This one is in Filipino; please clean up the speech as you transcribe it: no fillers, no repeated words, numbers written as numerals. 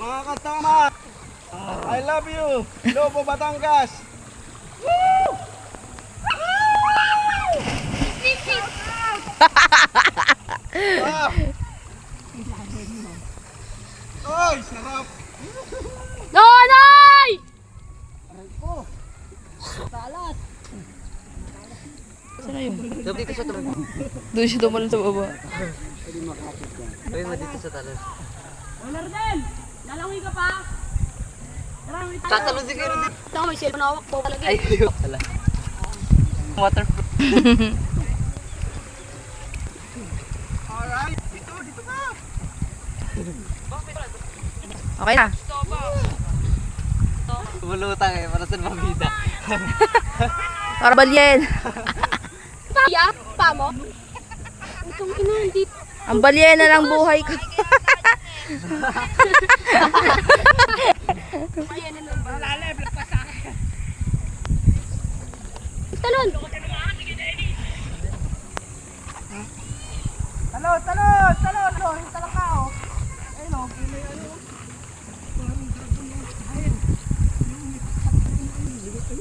Mga katama, I love you, Lobo Batangas. Ah. Oy, sarap. Nonoy! Saan na yun? Dito sa talas. Doon siya tumalon sa baba. Uy, dito sa talas. Lorden! Lalangoy ka pa? Lalangoy tayo. Tatalon si Kiro dito. Ito may cellphone hawak po palagi. Ay, pala. Waterproof. Alright, dito ka. Okay na. Bulutang eh, para sa mabida. Para balyen. Paya? Pa mo? Itong ina, hindi. Ang balyen na lang buhay ko. Paya na lang. Malalim, lagpas sa akin. Talon! Talon, talon, talon. Talon ka, oh. Ayun, oh.